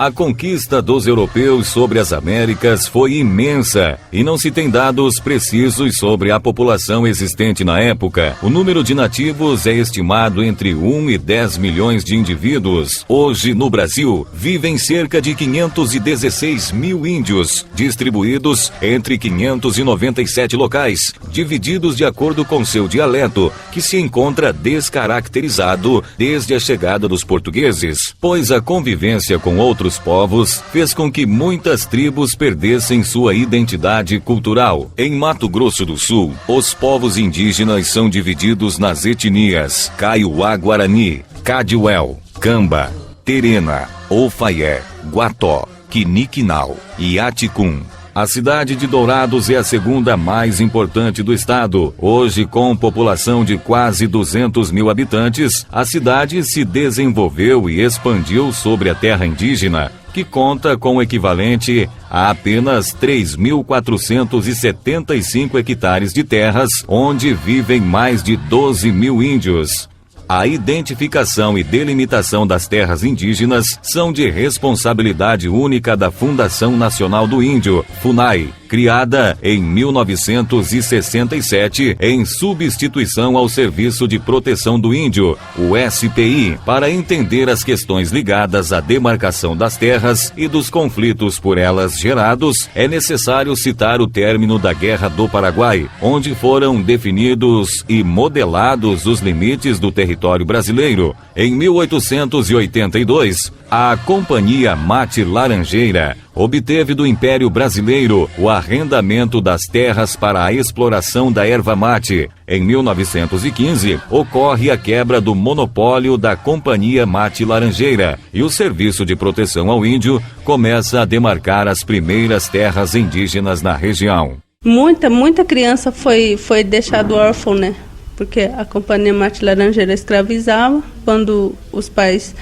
A conquista dos europeus sobre as Américas foi imensa e não se tem dados precisos sobre a população existente na época. O número de nativos é estimado entre 1 e 10 milhões de indivíduos. Hoje, no Brasil, vivem cerca de 516 mil índios, distribuídos entre 597 locais, divididos de acordo com seu dialeto, que se encontra descaracterizado desde a chegada dos portugueses, pois a convivência com outros povos fez com que muitas tribos perdessem sua identidade cultural. Em Mato Grosso do Sul, os povos indígenas são divididos nas etnias Kaiowá-Guarani, Cadiuel, Camba, Terena, Ofaié, Guató, Quiniquinau e Aticum. A cidade de Dourados é a segunda mais importante do estado. Hoje, com população de quase 200 mil habitantes, a cidade se desenvolveu e expandiu sobre a terra indígena, que conta com o equivalente a apenas 3.475 hectares de terras, onde vivem mais de 12 mil índios. A identificação e delimitação das terras indígenas são de responsabilidade única da Fundação Nacional do Índio, FUNAI, criada em 1967 em substituição ao Serviço de Proteção do Índio, o SPI, para entender as questões ligadas à demarcação das terras e dos conflitos por elas gerados. É necessário citar o término da Guerra do Paraguai, onde foram definidos e modelados os limites do território brasileiro. Em 1882, a Companhia Mate Laranjeira obteve do Império Brasileiro o arrendamento das terras para a exploração da erva mate. Em 1915, ocorre a quebra do monopólio da Companhia Mate Laranjeira e o Serviço de Proteção ao Índio começa a demarcar as primeiras terras indígenas na região. Muita criança foi deixada órfã, né? Porque a Companhia Mate Laranjeira escravizava. Quando os pais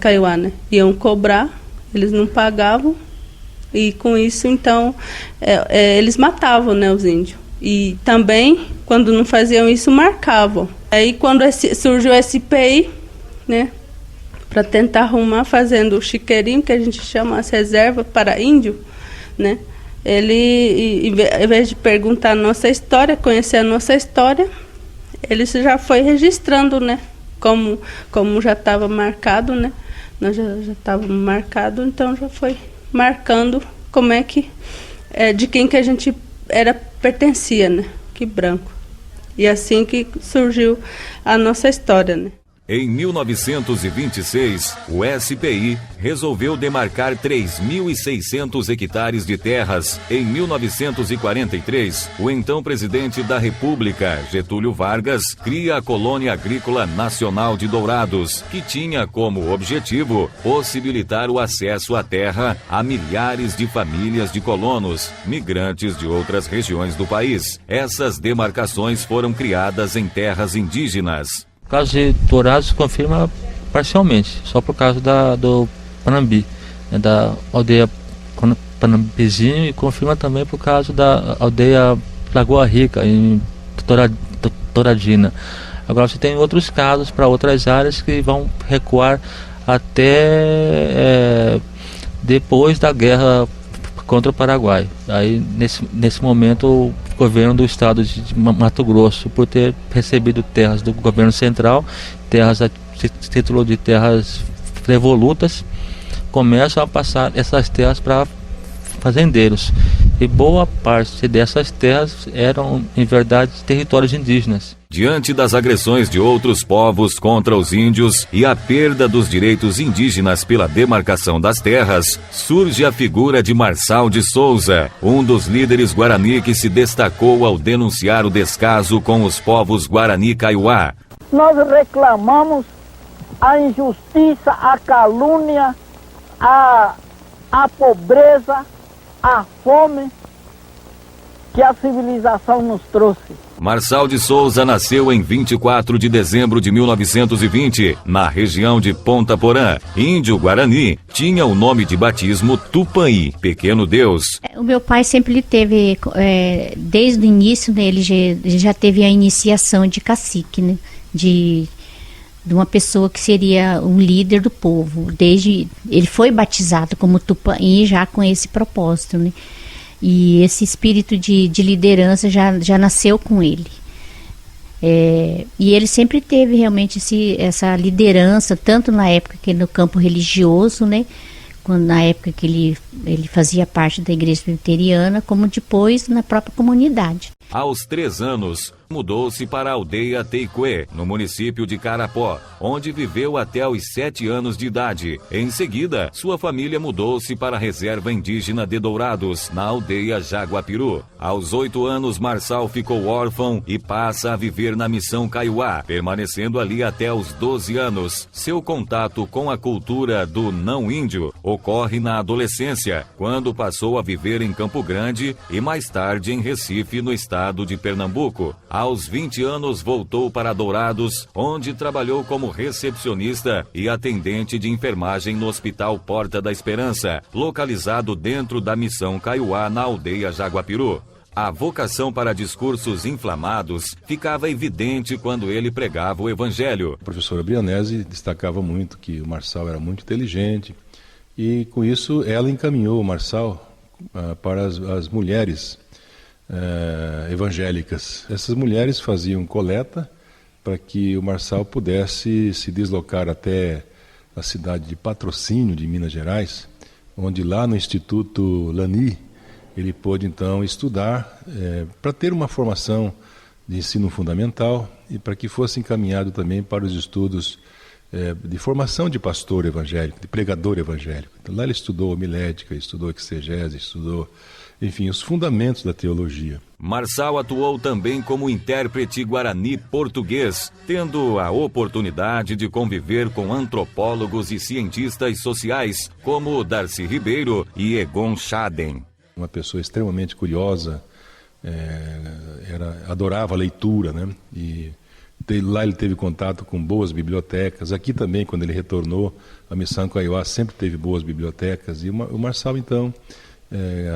Kaiowá, né, iam cobrar, eles não pagavam, e com isso, então, eles matavam, né, os índios. E também, quando não faziam isso, marcavam. Aí, quando surgiu o SPI, né, para tentar arrumar, fazendo o chiqueirinho, que a gente chama as reservas para índio, né, ele, em vez de perguntar a nossa história, conhecer a nossa história, ele já foi registrando, né, como já estava marcado, né, nós já estávamos marcados, então já foi marcando como é que, de quem que a gente pertencia, né, que branco. E assim que surgiu a nossa história, né. Em 1926, o SPI resolveu demarcar 3.600 hectares de terras. Em 1943, o então presidente da República, Getúlio Vargas, cria a Colônia Agrícola Nacional de Dourados, que tinha como objetivo possibilitar o acesso à terra a milhares de famílias de colonos, migrantes de outras regiões do país. Essas demarcações foram criadas em terras indígenas. O caso de Dourados confirma parcialmente, só por causa do Panambi, né, da aldeia Panambizinho, e confirma também por causa da aldeia Lagoa Rica, em Douradina. Agora você tem outros casos para outras áreas que vão recuar até depois da guerra contra o Paraguai. Aí nesse momento o governo do estado de Mato Grosso, por ter recebido terras do governo central, terras a título de terras revolutas, começam a passar essas terras para fazendeiros, e boa parte dessas terras eram, em verdade, territórios indígenas. Diante das agressões de outros povos contra os índios e a perda dos direitos indígenas pela demarcação das terras, surge a figura de Marçal de Souza, um dos líderes Guarani que se destacou ao denunciar o descaso com os povos Guarani Kaiowá. Nós reclamamos a injustiça, a calúnia, a pobreza, a fome que a civilização nos trouxe. Marçal de Souza nasceu em 24 de dezembro de 1920, na região de Ponta Porã. Índio Guarani, tinha o nome de batismo Tupanhi, Pequeno Deus. O meu pai sempre teve, desde o início, né, ele já teve a iniciação de cacique, né, de uma pessoa que seria um líder do povo. Ele foi batizado como Tupanhi já com esse propósito, né? E esse espírito de liderança já nasceu com ele. E ele sempre teve realmente essa liderança, tanto na época que no campo religioso, né, quando na época que ele fazia parte da igreja presbiteriana, como depois na própria comunidade. Aos 3 anos, mudou-se para a aldeia Teicuê, no município de Carapó, onde viveu até os 7 anos de idade. Em seguida, sua família mudou-se para a reserva indígena de Dourados, na aldeia Jaguapiru. Aos 8 anos, Marçal ficou órfão e passa a viver na missão Kaiowá, permanecendo ali até os 12 anos. Seu contato com a cultura do não-índio ocorre na adolescência, quando passou a viver em Campo Grande e mais tarde em Recife, no estado de Pernambuco. Aos 20 anos voltou para Dourados, onde trabalhou como recepcionista e atendente de enfermagem no Hospital Porta da Esperança, localizado dentro da missão Kaiowá, na aldeia Jaguapiru. A vocação para discursos inflamados ficava evidente quando ele pregava o evangelho. A professora Brianese destacava muito que o Marçal era muito inteligente e, com isso, ela encaminhou o Marçal para as mulheres evangélicas. Essas mulheres faziam coleta para que o Marçal pudesse se deslocar até a cidade de Patrocínio, de Minas Gerais, onde lá no Instituto Lani ele pôde então estudar para ter uma formação de ensino fundamental e para que fosse encaminhado também para os estudos de formação de pastor evangélico, de pregador evangélico. Então, lá ele estudou homilética, estudou exegese, estudou, enfim, os fundamentos da teologia. Marçal atuou também como intérprete guarani português, tendo a oportunidade de conviver com antropólogos e cientistas sociais, como Darcy Ribeiro e Egon Schaden. Uma pessoa extremamente curiosa, adorava a leitura, né? E lá ele teve contato com boas bibliotecas. Aqui também, quando ele retornou, a missão Kaiowá sempre teve boas bibliotecas. E o Marçal, então,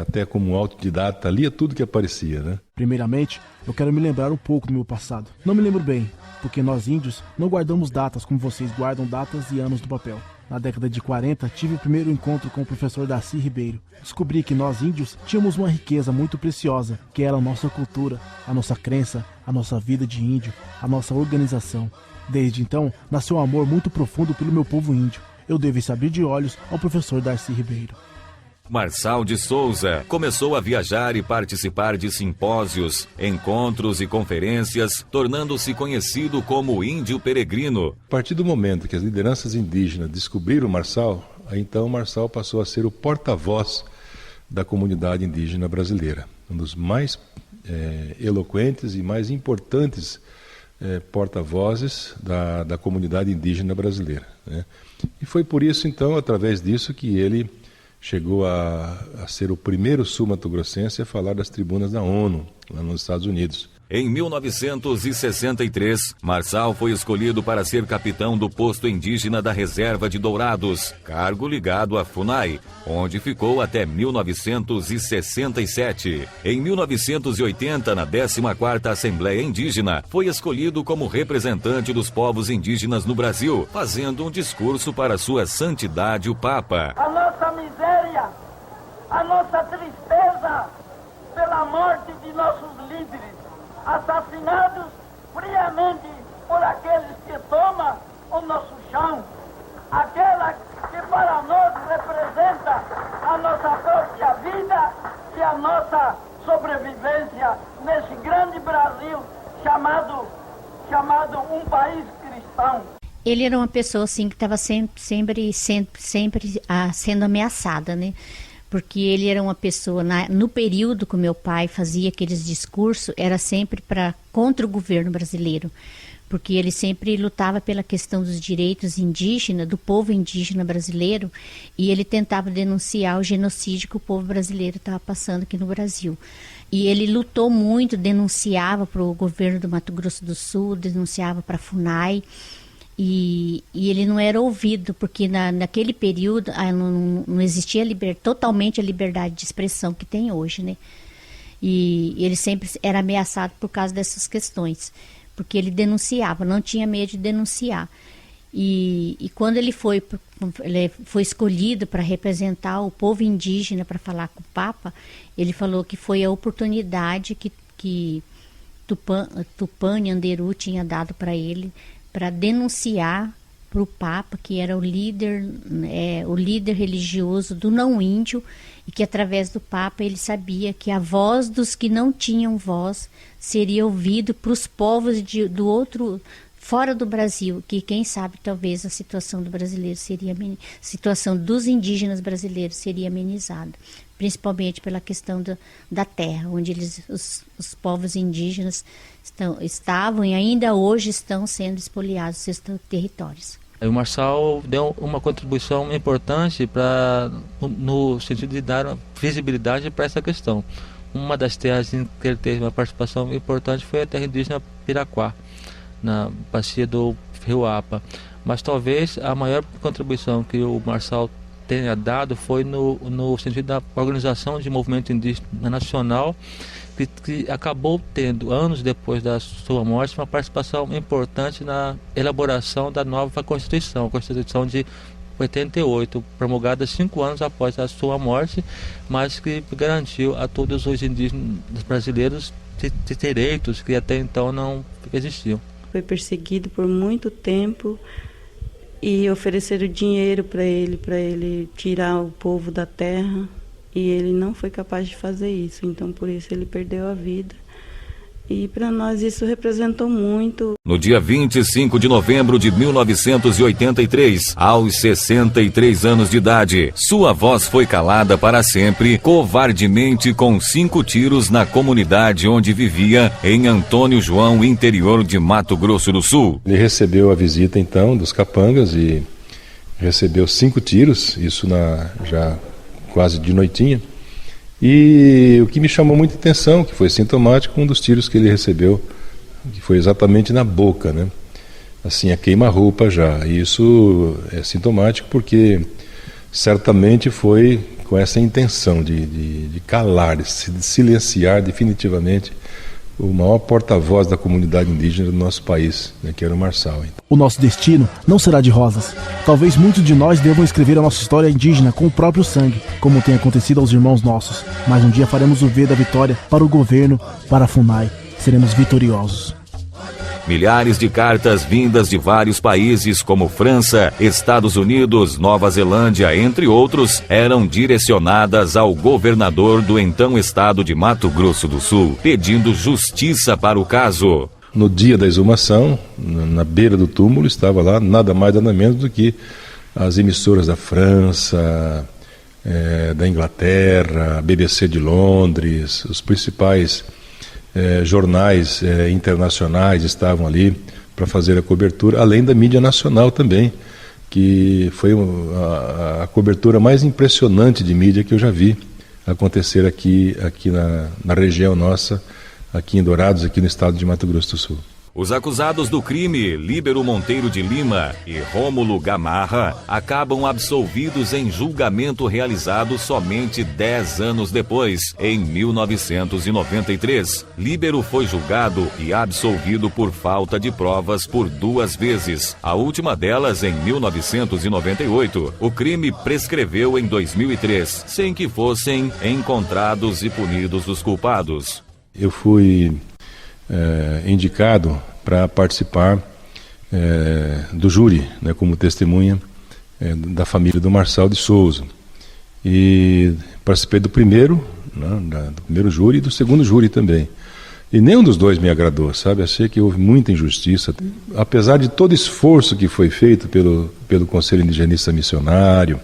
até como autodidata, lia tudo que aparecia, né? Primeiramente, eu quero me lembrar um pouco do meu passado. Não me lembro bem, porque nós índios não guardamos datas como vocês guardam datas e anos no papel. Na década de 40, tive o primeiro encontro com o professor Darcy Ribeiro. Descobri que nós índios tínhamos uma riqueza muito preciosa, que era a nossa cultura, a nossa crença, a nossa vida de índio, a nossa organização. Desde então, nasceu um amor muito profundo pelo meu povo índio. Eu devo abrir de olhos ao professor Darcy Ribeiro. Marçal de Souza começou a viajar e participar de simpósios, encontros e conferências, tornando-se conhecido como índio peregrino. A partir do momento que as lideranças indígenas descobriram Marçal, aí então Marçal passou a ser o porta-voz da comunidade indígena brasileira, um dos mais eloquentes e mais importantes porta-vozes da comunidade indígena brasileira, né? E foi por isso, então, através disso, que ele chegou a ser o primeiro sul-mato-grossense a falar das tribunas da ONU, lá nos Estados Unidos. Em 1963, Marçal foi escolhido para ser capitão do posto indígena da Reserva de Dourados, cargo ligado à FUNAI, onde ficou até 1967. Em 1980, na 14ª Assembleia Indígena, foi escolhido como representante dos povos indígenas no Brasil, fazendo um discurso para sua santidade o Papa. A nossa miséria, a nossa tristeza pela morte de nossos líderes, assassinados friamente por aqueles que tomam o nosso chão, aquela que para nós representa a nossa própria vida e a nossa sobrevivência nesse grande Brasil chamado chamado um país cristão. Ele era uma pessoa assim que estava sempre sendo ameaçada, né? Porque ele era uma pessoa, no período que meu pai fazia aqueles discursos, era sempre contra o governo brasileiro. Porque ele sempre lutava pela questão dos direitos indígenas, do povo indígena brasileiro, e ele tentava denunciar o genocídio que o povo brasileiro estava passando aqui no Brasil. E ele lutou muito, denunciava para o governo do Mato Grosso do Sul, denunciava para a FUNAI, e ele não era ouvido, porque naquele período não existia totalmente a liberdade de expressão que tem hoje, né? E ele sempre era ameaçado por causa dessas questões, porque ele denunciava, não tinha medo de denunciar. E quando ele foi escolhido para representar o povo indígena para falar com o Papa, ele falou que foi a oportunidade que Tupã Nhanderu tinha dado para ele, para denunciar para o Papa, que era o líder religioso do não índio, e que através do Papa ele sabia que a voz dos que não tinham voz seria ouvida para os povos do outro, fora do Brasil, que quem sabe talvez a situação do brasileiro situação dos indígenas brasileiros seria amenizada, principalmente pela questão da terra, onde os povos indígenas estavam e ainda hoje estão sendo espoliados seus territórios. O Marçal deu uma contribuição importante no sentido de dar visibilidade para essa questão. Uma das terras em que ele teve uma participação importante foi a terra indígena Piraquá, na bacia do Rio Apa. Mas talvez a maior contribuição que o Marçal tenha dado foi no sentido da organização de movimento indígena nacional, que acabou tendo, anos depois da sua morte, uma participação importante na elaboração da nova Constituição, a Constituição de 88, promulgada 5 anos após a sua morte, mas que garantiu a todos os indígenas brasileiros de direitos que até então não existiam. Foi perseguido por muito tempo e ofereceram dinheiro para ele tirar o povo da terra. E ele não foi capaz de fazer isso, então por isso ele perdeu a vida. E para nós isso representou muito. No dia 25 de novembro de 1983, aos 63 anos de idade, sua voz foi calada para sempre, covardemente com 5 tiros na comunidade onde vivia, em Antônio João, interior de Mato Grosso do Sul. Ele recebeu a visita então dos capangas e recebeu 5 tiros, isso já quase de noitinha, e o que me chamou muita atenção, que foi sintomático, um dos tiros que ele recebeu, que foi exatamente na boca, né? Assim, a queima-roupa já, e isso é sintomático porque certamente foi com essa intenção de calar, de silenciar definitivamente o maior porta-voz da comunidade indígena do nosso país, né, que era o Marçal. O nosso destino não será de rosas. Talvez muitos de nós devam escrever a nossa história indígena com o próprio sangue, como tem acontecido aos irmãos nossos. Mas um dia faremos o V da vitória para o governo, para a FUNAI. Seremos vitoriosos. Milhares de cartas vindas de vários países como França, Estados Unidos, Nova Zelândia, entre outros, eram direcionadas ao governador do então estado de Mato Grosso do Sul, pedindo justiça para o caso. No dia da exumação, na beira do túmulo, estava lá nada mais nada menos do que as emissoras da França, da Inglaterra, a BBC de Londres, os principais jornais internacionais estavam ali para fazer a cobertura, além da mídia nacional também, que foi a cobertura mais impressionante de mídia que eu já vi acontecer aqui na região nossa, aqui em Dourados, aqui no estado de Mato Grosso do Sul. Os acusados do crime, Líbero Monteiro de Lima e Rômulo Gamarra, acabam absolvidos em julgamento realizado somente 10 anos depois, em 1993. Líbero foi julgado e absolvido por falta de provas por 2 vezes. A última delas em 1998. O crime prescreveu em 2003, sem que fossem encontrados e punidos os culpados. Eu fui indicado para participar do júri, né, como testemunha da família do Marçal de Souza. E participei do primeiro, né, do primeiro júri e do segundo júri também. E nenhum dos dois me agradou, sabe? Achei que houve muita injustiça. Apesar de todo esforço que foi feito pelo Conselho Indigenista Missionário,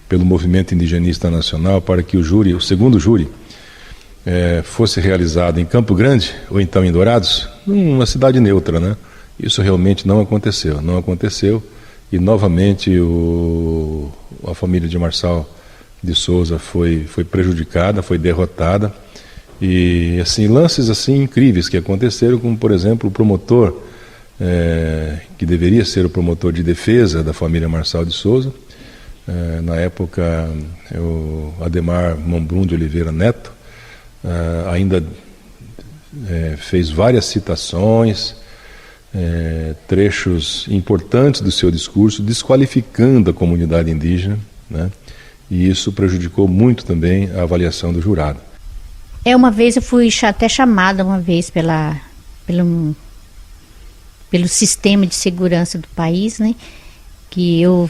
pelo Movimento Indigenista Nacional, para que o segundo júri, fosse realizado em Campo Grande, ou então em Dourados, numa cidade neutra, né? Isso realmente não aconteceu. E novamente a família de Marçal de Souza foi prejudicada, foi derrotada. E assim, lances assim incríveis que aconteceram, como por exemplo o promotor, que deveria ser o promotor de defesa da família Marçal de Souza, na época o Ademar Mombrum de Oliveira Neto, ainda fez várias citações, trechos importantes do seu discurso, desqualificando a comunidade indígena, né? E isso prejudicou muito também a avaliação do jurado. Uma vez eu fui até chamada pelo sistema de segurança do país, né? Que eu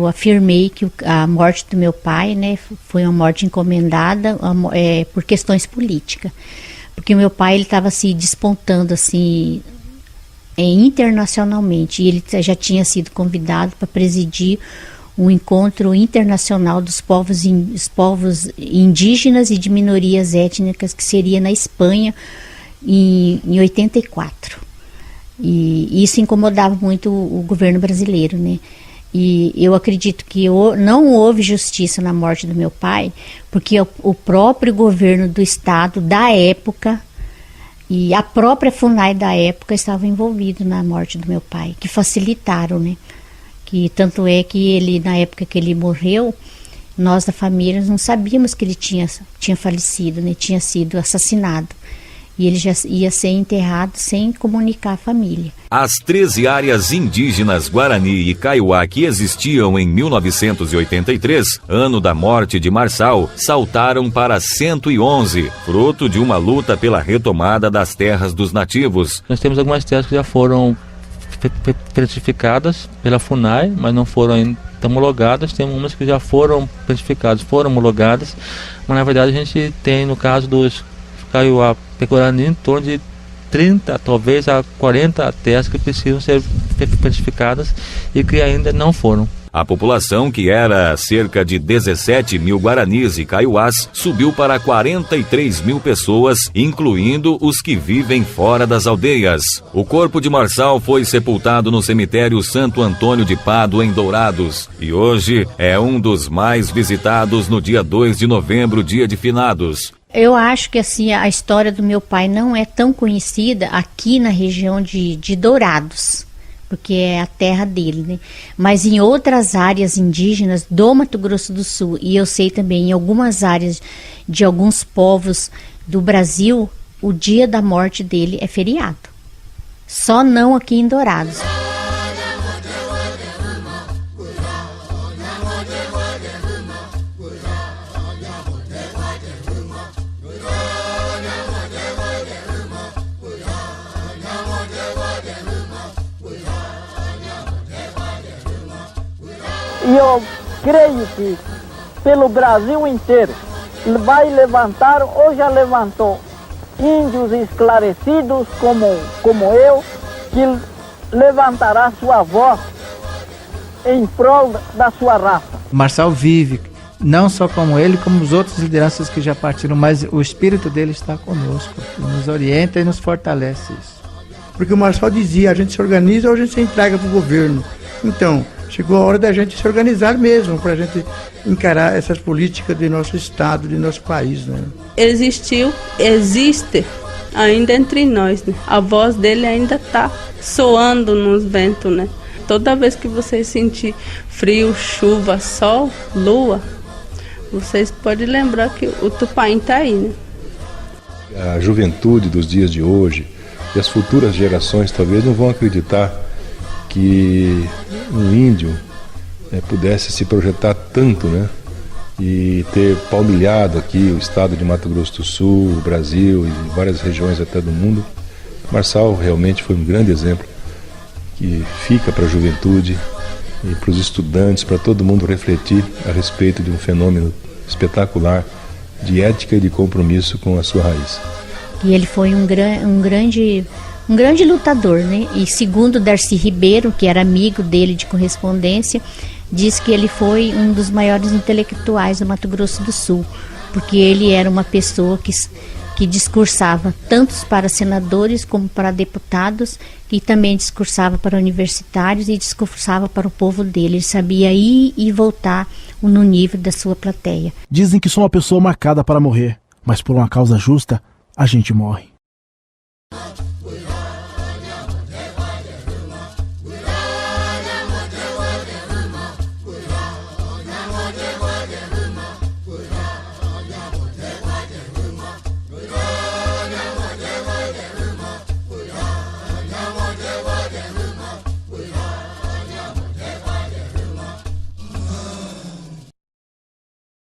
afirmei que a morte do meu pai, né, foi uma morte encomendada por questões políticas. Porque o meu pai estava se despontando assim, internacionalmente, e ele já tinha sido convidado para presidir um encontro internacional dos povos indígenas e de minorias étnicas, que seria na Espanha em 84. E isso incomodava muito o governo brasileiro, né? E eu acredito que não houve justiça na morte do meu pai, porque o próprio governo do estado da época e a própria FUNAI da época estavam envolvidos na morte do meu pai, que facilitaram, né? Que tanto é que ele, na época que ele morreu, nós da família não sabíamos que ele tinha falecido, né? Tinha sido assassinado. E ele já ia ser enterrado sem comunicar a família. As 13 áreas indígenas Guarani e Kaiowá que existiam em 1983, ano da morte de Marçal, saltaram para 111, fruto de uma luta pela retomada das terras dos nativos. Nós temos algumas terras que já foram certificadas pela FUNAI, mas não foram ainda homologadas. Tem umas que já foram certificadas, foram homologadas, mas na verdade a gente tem, no caso dos Kaiowá Guarani, em torno de 30, talvez a 40 terras que precisam ser certificadas e que ainda não foram. A população, que era cerca de 17 mil guaranis e kaiowás, subiu para 43 mil pessoas, incluindo os que vivem fora das aldeias. O corpo de Marçal foi sepultado no cemitério Santo Antônio de Pádua, em Dourados, e hoje é um dos mais visitados no dia 2 de novembro, dia de finados. Eu acho que assim, a história do meu pai não é tão conhecida aqui na região de Dourados, porque é a terra dele, né? Mas em outras áreas indígenas do Mato Grosso do Sul, e eu sei também em algumas áreas de alguns povos do Brasil, o dia da morte dele é feriado. Só não aqui em Dourados. E eu creio que pelo Brasil inteiro vai levantar, ou já levantou, índios esclarecidos como eu, que levantará sua voz em prol da sua raça. Marçal vive, não só como ele, como os outros lideranças que já partiram, mas o espírito dele está conosco, nos orienta e nos fortalece isso. Porque o Marçal dizia, a gente se organiza ou a gente se entrega para o governo. Então, chegou a hora da gente se organizar mesmo, para a gente encarar essas políticas de nosso estado, de nosso país, né? Existe ainda entre nós, né? A voz dele ainda está soando nos ventos, né? Toda vez que vocês sentir frio, chuva, sol, lua, vocês podem lembrar que o Tupã está aí, né? A juventude dos dias de hoje e as futuras gerações talvez não vão acreditar que um índio pudesse se projetar tanto, né? E ter palmilhado aqui o estado de Mato Grosso do Sul, o Brasil e várias regiões até do mundo. Marçal realmente foi um grande exemplo que fica para a juventude e para os estudantes, para todo mundo refletir a respeito de um fenômeno espetacular de ética e de compromisso com a sua raiz. que ele foi um grande lutador, né? E segundo Darcy Ribeiro, que era amigo dele de correspondência, diz que ele foi um dos maiores intelectuais do Mato Grosso do Sul, porque ele era uma pessoa que discursava tanto para senadores como para deputados, e também discursava para universitários e discursava para o povo dele. ele sabia ir e voltar no nível da sua plateia. Dizem que sou uma pessoa marcada para morrer, mas por uma causa justa, a gente morre.